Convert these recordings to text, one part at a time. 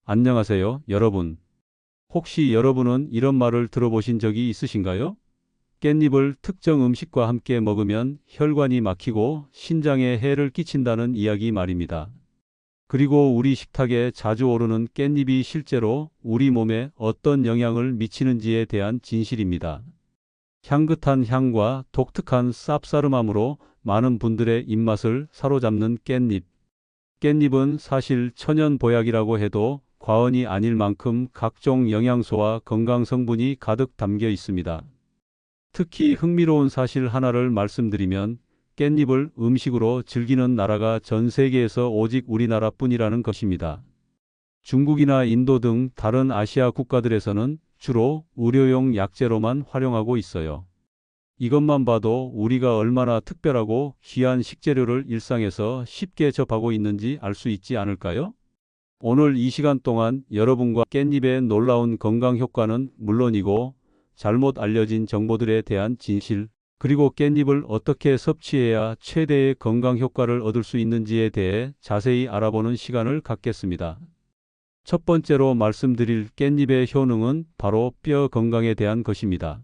안녕하세요, 여러분. 혹시 여러분은 이런 말을 들어보신 적이 있으신가요? 깻잎을 특정 음식과 함께 먹으면 혈관이 막히고 신장에 해를 끼친다는 이야기 말입니다. 그리고 우리 식탁에 자주 오르는 깻잎이 실제로 우리 몸에 어떤 영향을 미치는지에 대한 진실입니다. 향긋한 향과 독특한 쌉싸름함으로 많은 분들의 입맛을 사로잡는 깻잎. 깻잎은 사실 천연 보약이라고 해도 과언이 아닐 만큼 각종 영양소와 건강 성분이 가득 담겨 있습니다. 특히 흥미로운 사실 하나를 말씀드리면 깻잎을 음식으로 즐기는 나라가 전 세계에서 오직 우리나라뿐이라는 것입니다. 중국이나 인도 등 다른 아시아 국가들에서는 주로 의료용 약재로만 활용하고 있어요. 이것만 봐도 우리가 얼마나 특별하고 귀한 식재료를 일상에서 쉽게 접하고 있는지 알 수 있지 않을까요? 오늘 이 시간 동안 여러분과 깻잎의 놀라운 건강 효과는 물론이고 잘못 알려진 정보들에 대한 진실, 그리고 깻잎을 어떻게 섭취해야 최대의 건강 효과를 얻을 수 있는지에 대해 자세히 알아보는 시간을 갖겠습니다. 첫 번째로 말씀드릴 깻잎의 효능은 바로 뼈 건강에 대한 것입니다.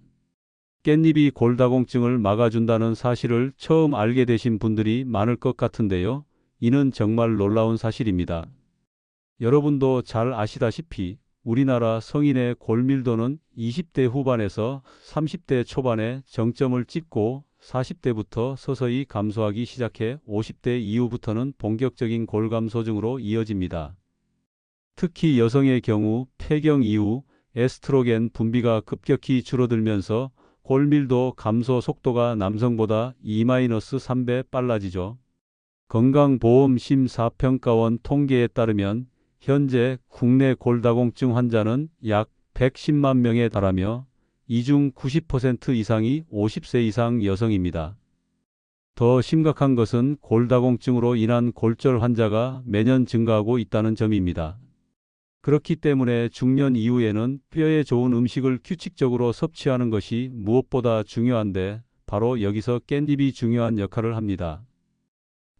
깻잎이 골다공증을 막아준다는 사실을 처음 알게 되신 분들이 많을 것 같은데요. 이는 정말 놀라운 사실입니다. 여러분도 잘 아시다시피 우리나라 성인의 골밀도는 20대 후반에서 30대 초반에 정점을 찍고 40대부터 서서히 감소하기 시작해 50대 이후부터는 본격적인 골감소증으로 이어집니다. 특히 여성의 경우 폐경 이후 에스트로겐 분비가 급격히 줄어들면서 골밀도 감소 속도가 남성보다 2-3배 빨라지죠. 건강보험심사평가원 통계에 따르면 현재 국내 골다공증 환자는 약 110만 명에 달하며 이 중 90% 이상이 50세 이상 여성입니다. 더 심각한 것은 골다공증으로 인한 골절 환자가 매년 증가하고 있다는 점입니다. 그렇기 때문에 중년 이후에는 뼈에 좋은 음식을 규칙적으로 섭취하는 것이 무엇보다 중요한데 바로 여기서 깻잎이 중요한 역할을 합니다.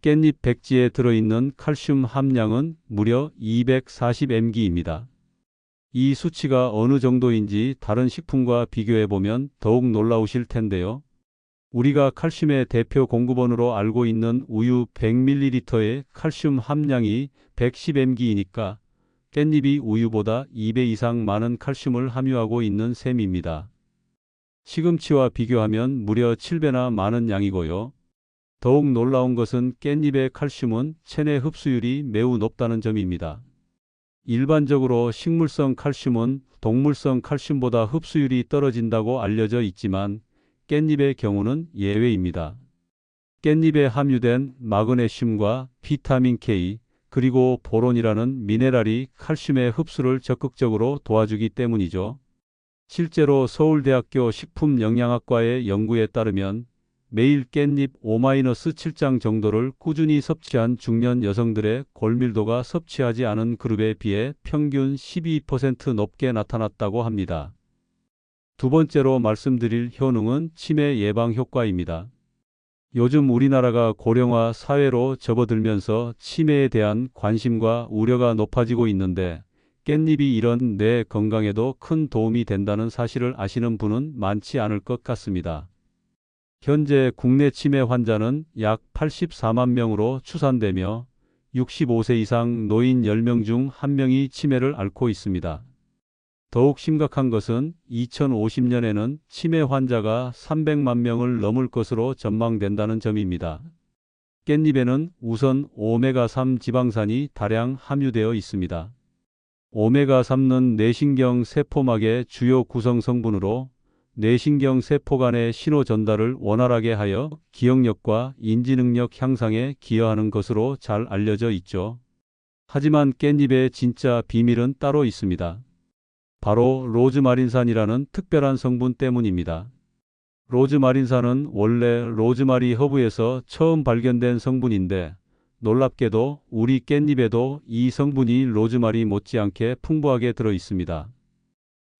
깻잎 백지에 들어있는 칼슘 함량은 무려 240mg입니다. 이 수치가 어느 정도인지 다른 식품과 비교해보면 더욱 놀라우실 텐데요. 우리가 칼슘의 대표 공급원으로 알고 있는 우유 100ml의 칼슘 함량이 110mg이니까 깻잎이 우유보다 2배 이상 많은 칼슘을 함유하고 있는 셈입니다. 시금치와 비교하면 무려 7배나 많은 양이고요. 더욱 놀라운 것은 깻잎의 칼슘은 체내 흡수율이 매우 높다는 점입니다. 일반적으로 식물성 칼슘은 동물성 칼슘보다 흡수율이 떨어진다고 알려져 있지만 깻잎의 경우는 예외입니다. 깻잎에 함유된 마그네슘과 비타민 K, 그리고 보론이라는 미네랄이 칼슘의 흡수를 적극적으로 도와주기 때문이죠. 실제로 서울대학교 식품영양학과의 연구에 따르면 매일 깻잎 5-7장 정도를 꾸준히 섭취한 중년 여성들의 골밀도가 섭취하지 않은 그룹에 비해 평균 12% 높게 나타났다고 합니다. 두 번째로 말씀드릴 효능은 치매 예방 효과입니다. 요즘 우리나라가 고령화 사회로 접어들면서 치매에 대한 관심과 우려가 높아지고 있는데 깻잎이 이런 뇌 건강에도 큰 도움이 된다는 사실을 아시는 분은 많지 않을 것 같습니다. 현재 국내 치매 환자는 약 84만 명으로 추산되며 65세 이상 노인 10명 중 1명이 치매를 앓고 있습니다. 더욱 심각한 것은 2050년에는 치매 환자가 300만 명을 넘을 것으로 전망된다는 점입니다. 깻잎에는 우선 오메가3 지방산이 다량 함유되어 있습니다. 오메가3는 뇌신경 세포막의 주요 구성 성분으로 뇌신경 세포 간의 신호 전달을 원활하게 하여 기억력과 인지능력 향상에 기여하는 것으로 잘 알려져 있죠. 하지만 깻잎의 진짜 비밀은 따로 있습니다. 바로 로즈마린산이라는 특별한 성분 때문입니다. 로즈마린산은 원래 로즈마리 허브에서 처음 발견된 성분인데 놀랍게도 우리 깻잎에도 이 성분이 로즈마리 못지않게 풍부하게 들어 있습니다.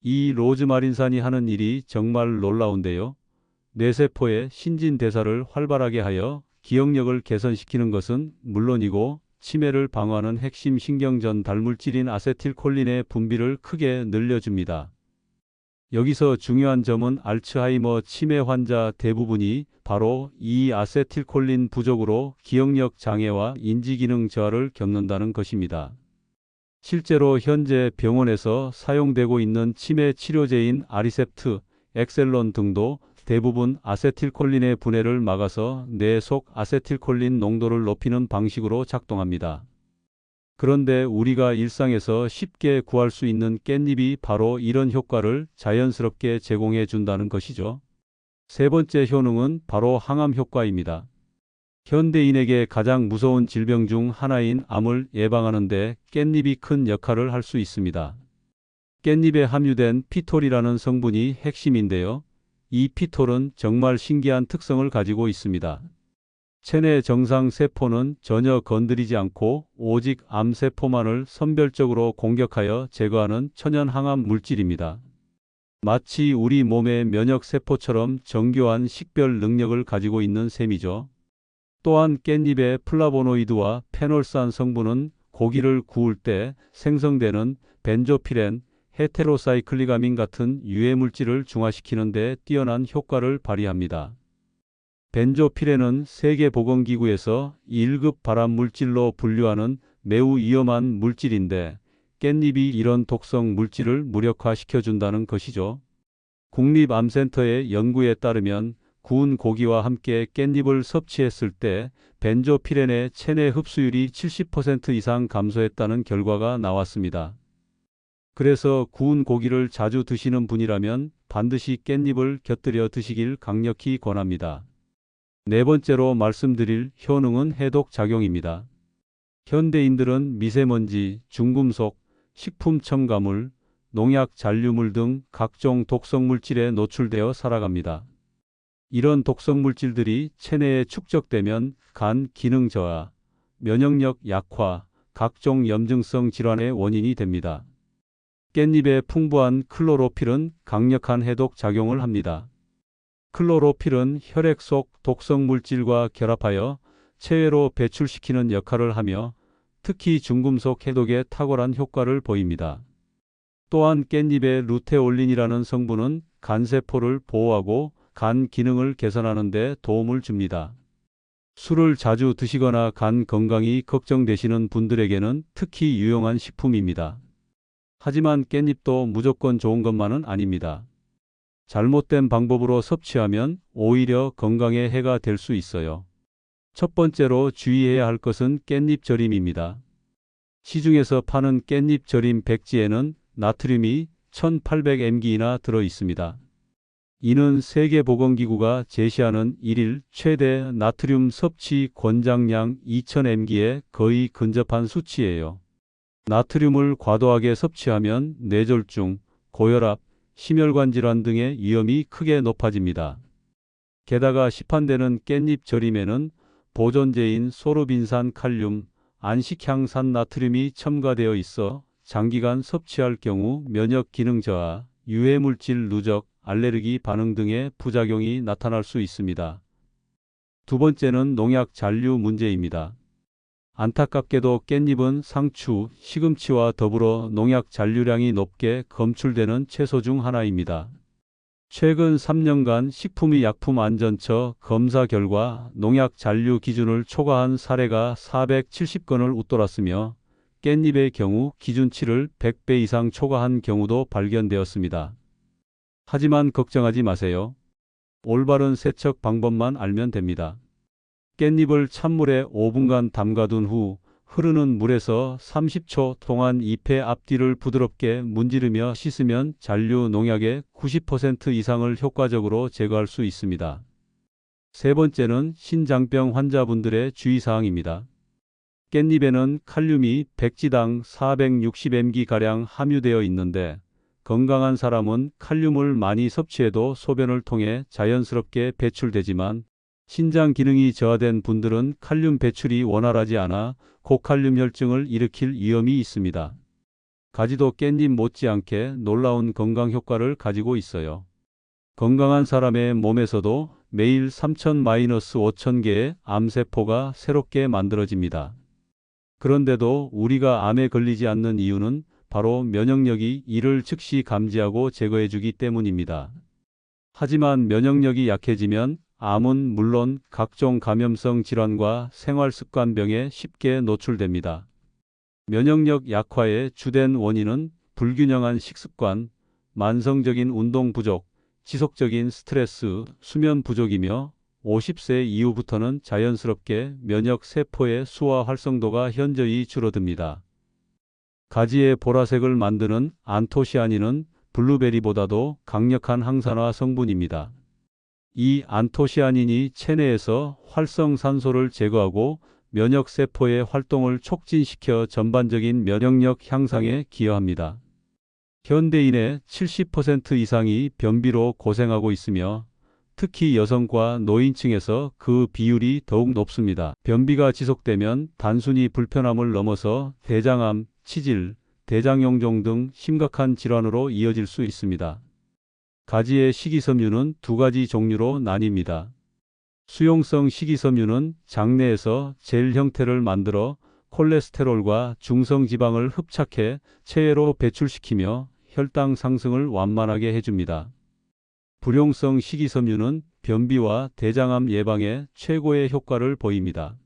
이 로즈마린산이 하는 일이 정말 놀라운데요. 뇌세포의 신진대사를 활발하게 하여 기억력을 개선시키는 것은 물론이고 치매를 방어하는 핵심 신경전 달물질인 아세틸콜린의 분비를 크게 늘려줍니다. 여기서 중요한 점은 알츠하이머 치매 환자 대부분이 바로 이 아세틸콜린 부족으로 기억력 장애와 인지기능 저하를 겪는다는 것입니다. 실제로 현재 병원에서 사용되고 있는 치매 치료제인 아리셉트, 엑셀론 등도 대부분 아세틸콜린의 분해를 막아서 뇌 속 아세틸콜린 농도를 높이는 방식으로 작동합니다. 그런데 우리가 일상에서 쉽게 구할 수 있는 깻잎이 바로 이런 효과를 자연스럽게 제공해 준다는 것이죠. 세 번째 효능은 바로 항암 효과입니다. 현대인에게 가장 무서운 질병 중 하나인 암을 예방하는 데 깻잎이 큰 역할을 할 수 있습니다. 깻잎에 함유된 피톨이라는 성분이 핵심인데요. 이 피톨은 정말 신기한 특성을 가지고 있습니다. 체내 정상 세포는 전혀 건드리지 않고 오직 암세포만을 선별적으로 공격하여 제거하는 천연 항암 물질입니다. 마치 우리 몸의 면역세포처럼 정교한 식별 능력을 가지고 있는 셈이죠. 또한 깻잎의 플라보노이드와 페놀산 성분은 고기를 구울 때 생성되는 벤조피렌, 헤테로사이클리가민 같은 유해물질을 중화시키는 데 뛰어난 효과를 발휘합니다. 벤조피렌은 세계보건기구에서 1급 발암물질로 분류하는 매우 위험한 물질인데 깻잎이 이런 독성 물질을 무력화시켜준다는 것이죠. 국립암센터의 연구에 따르면 구운 고기와 함께 깻잎을 섭취했을 때 벤조피렌의 체내 흡수율이 70% 이상 감소했다는 결과가 나왔습니다. 그래서 구운 고기를 자주 드시는 분이라면 반드시 깻잎을 곁들여 드시길 강력히 권합니다. 네 번째로 말씀드릴 효능은 해독 작용입니다. 현대인들은 미세먼지, 중금속, 식품 첨가물, 농약 잔류물 등 각종 독성물질에 노출되어 살아갑니다. 이런 독성물질들이 체내에 축적되면 간 기능 저하, 면역력 약화, 각종 염증성 질환의 원인이 됩니다. 깻잎의 풍부한 클로로필은 강력한 해독 작용을 합니다. 클로로필은 혈액 속 독성물질과 결합하여 체외로 배출시키는 역할을 하며 특히 중금속 해독에 탁월한 효과를 보입니다. 또한 깻잎의 루테올린이라는 성분은 간세포를 보호하고 간 기능을 개선하는 데 도움을 줍니다. 술을 자주 드시거나 간 건강이 걱정되시는 분들에게는 특히 유용한 식품입니다. 하지만 깻잎도 무조건 좋은 것만은 아닙니다. 잘못된 방법으로 섭취하면 오히려 건강에 해가 될 수 있어요. 첫 번째로 주의해야 할 것은 깻잎 절임입니다. 시중에서 파는 깻잎 절임 백지에는 나트륨이 1800mg이나 들어 있습니다. 이는 세계보건기구가 제시하는 1일 최대 나트륨 섭취 권장량 2000mg에 거의 근접한 수치예요. 나트륨을 과도하게 섭취하면 뇌졸중, 고혈압, 심혈관 질환 등의 위험이 크게 높아집니다. 게다가 시판되는 깻잎 절임에는 보존제인 소르빈산 칼륨, 안식향산 나트륨이 첨가되어 있어 장기간 섭취할 경우 면역 기능 저하, 유해물질 누적, 알레르기 반응 등의 부작용이 나타날 수 있습니다. 두 번째는 농약 잔류 문제입니다. 안타깝게도 깻잎은 상추, 시금치와 더불어 농약 잔류량이 높게 검출되는 채소 중 하나입니다. 최근 3년간 식품의약품안전처 검사 결과 농약 잔류 기준을 초과한 사례가 470건을 웃돌았으며 깻잎의 경우 기준치를 100배 이상 초과한 경우도 발견되었습니다. 하지만 걱정하지 마세요. 올바른 세척 방법만 알면 됩니다. 깻잎을 찬물에 5분간 담가둔 후 흐르는 물에서 30초 동안 잎의 앞뒤를 부드럽게 문지르며 씻으면 잔류 농약의 90% 이상을 효과적으로 제거할 수 있습니다. 세 번째는 신장병 환자분들의 주의사항입니다. 깻잎에는 칼륨이 백지당 460mg가량 함유되어 있는데 건강한 사람은 칼륨을 많이 섭취해도 소변을 통해 자연스럽게 배출되지만 신장 기능이 저하된 분들은 칼륨 배출이 원활하지 않아 고칼륨 혈증을 일으킬 위험이 있습니다. 가지도 깻잎 못지않게 놀라운 건강 효과를 가지고 있어요. 건강한 사람의 몸에서도 매일 3000-5000개의 암세포가 새롭게 만들어집니다. 그런데도 우리가 암에 걸리지 않는 이유는 바로 면역력이 이를 즉시 감지하고 제거해주기 때문입니다. 하지만 면역력이 약해지면 암은 물론 각종 감염성 질환과 생활습관병에 쉽게 노출됩니다. 면역력 약화의 주된 원인은 불균형한 식습관, 만성적인 운동 부족, 지속적인 스트레스, 수면 부족이며 50세 이후부터는 자연스럽게 면역 세포의 수와 활성도가 현저히 줄어듭니다. 가지의 보라색을 만드는 안토시아닌은 블루베리보다도 강력한 항산화 성분입니다. 이 안토시아닌이 체내에서 활성산소를 제거하고 면역세포의 활동을 촉진시켜 전반적인 면역력 향상에 기여합니다. 현대인의 70% 이상이 변비로 고생하고 있으며 특히 여성과 노인층에서 그 비율이 더욱 높습니다. 변비가 지속되면 단순히 불편함을 넘어서 대장암, 치질, 대장용종 등 심각한 질환으로 이어질 수 있습니다. 가지의 식이섬유는 두 가지 종류로 나뉩니다. 수용성 식이섬유는 장내에서 젤 형태를 만들어 콜레스테롤과 중성지방을 흡착해 체외로 배출시키며 혈당 상승을 완만하게 해줍니다. 불용성 식이섬유는 변비와 대장암 예방에 최고의 효과를 보입니다.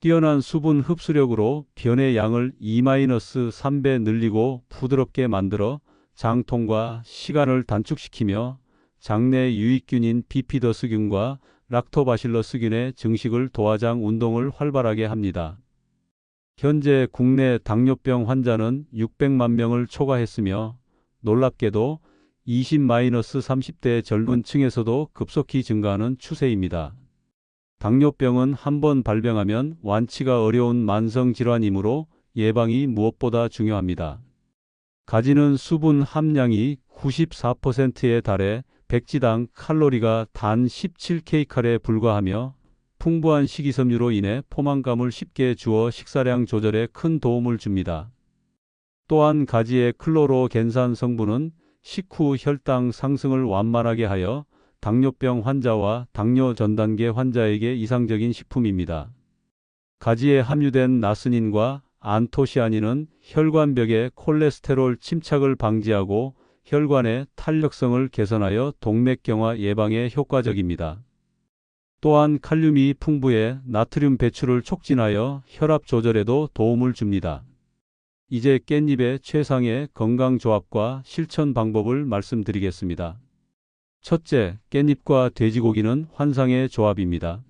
뛰어난 수분 흡수력으로 변의 양을 2-3배 늘리고 부드럽게 만들어 장통과 시간을 단축시키며 장내 유익균인 비피더스균과 락토바실러스균의 증식을 도와장 운동을 활발하게 합니다. 현재 국내 당뇨병 환자는 600만 명을 초과했으며 놀랍게도 20-30대 젊은 층에서도 급속히 증가하는 추세입니다. 당뇨병은 한번 발병하면 완치가 어려운 만성질환이므로 예방이 무엇보다 중요합니다. 가지는 수분 함량이 94%에 달해 백지당 칼로리가 단 17kcal에 불과하며 풍부한 식이섬유로 인해 포만감을 쉽게 주어 식사량 조절에 큰 도움을 줍니다. 또한 가지의 클로로겐산 성분은 식후 혈당 상승을 완만하게 하여 당뇨병 환자와 당뇨 전 단계 환자에게 이상적인 식품입니다. 가지에 함유된 나스닌과 안토시아닌은 혈관벽의 콜레스테롤 침착을 방지하고 혈관의 탄력성을 개선하여 동맥경화 예방에 효과적입니다. 또한 칼륨이 풍부해 나트륨 배출을 촉진하여 혈압 조절에도 도움을 줍니다. 이제 깻잎의 최상의 건강 조합과 실천 방법을 말씀드리겠습니다. 첫째, 깻잎과 돼지고기는 환상의 조합입니다.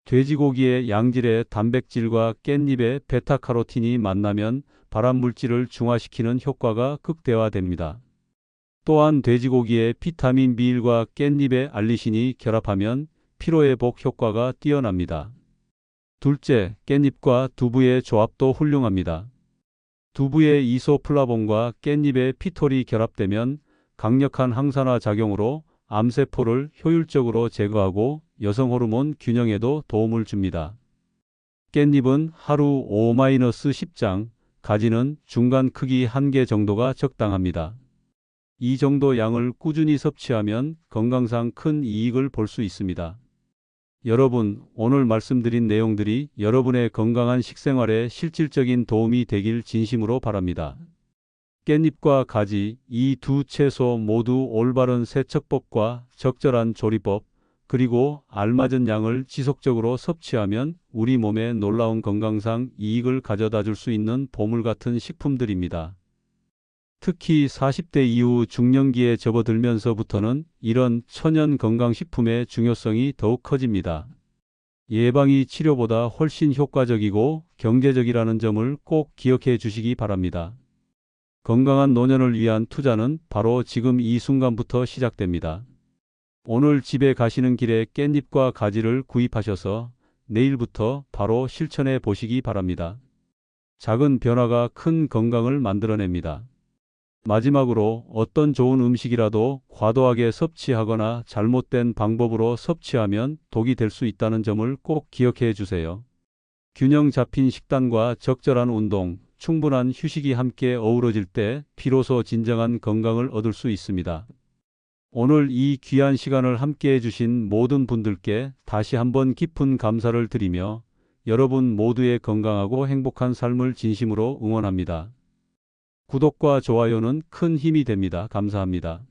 돼지고기의 양질의 단백질과 깻잎의 베타카로틴이 만나면 발암물질을 중화시키는 효과가 극대화됩니다. 또한 돼지고기의 비타민 B1과 깻잎의 알리신이 결합하면 피로회복 효과가 뛰어납니다. 둘째, 깻잎과 두부의 조합도 훌륭합니다. 두부의 이소플라본과 깻잎의 피톨이 결합되면 강력한 항산화 작용으로 암세포를 효율적으로 제거하고 여성 호르몬 균형에도 도움을 줍니다. 깻잎은 하루 5-10장, 가지는 중간 크기 1개 정도가 적당합니다. 이 정도 양을 꾸준히 섭취하면 건강상 큰 이익을 볼 수 있습니다. 여러분, 오늘 말씀드린 내용들이 여러분의 건강한 식생활에 실질적인 도움이 되길 진심으로 바랍니다. 깻잎과 가지, 이 두 채소 모두 올바른 세척법과 적절한 조리법, 그리고 알맞은 양을 지속적으로 섭취하면 우리 몸에 놀라운 건강상 이익을 가져다 줄 수 있는 보물 같은 식품들입니다. 특히 40대 이후 중년기에 접어들면서부터는 이런 천연 건강식품의 중요성이 더욱 커집니다. 예방이 치료보다 훨씬 효과적이고 경제적이라는 점을 꼭 기억해 주시기 바랍니다. 건강한 노년을 위한 투자는 바로 지금 이 순간부터 시작됩니다. 오늘 집에 가시는 길에 깻잎과 가지를 구입하셔서 내일부터 바로 실천해 보시기 바랍니다. 작은 변화가 큰 건강을 만들어냅니다. 마지막으로 어떤 좋은 음식이라도 과도하게 섭취하거나 잘못된 방법으로 섭취하면 독이 될 수 있다는 점을 꼭 기억해 주세요. 균형 잡힌 식단과 적절한 운동, 충분한 휴식이 함께 어우러질 때 비로소 진정한 건강을 얻을 수 있습니다. 오늘 이 귀한 시간을 함께 해주신 모든 분들께 다시 한번 깊은 감사를 드리며 여러분 모두의 건강하고 행복한 삶을 진심으로 응원합니다. 구독과 좋아요는 큰 힘이 됩니다. 감사합니다.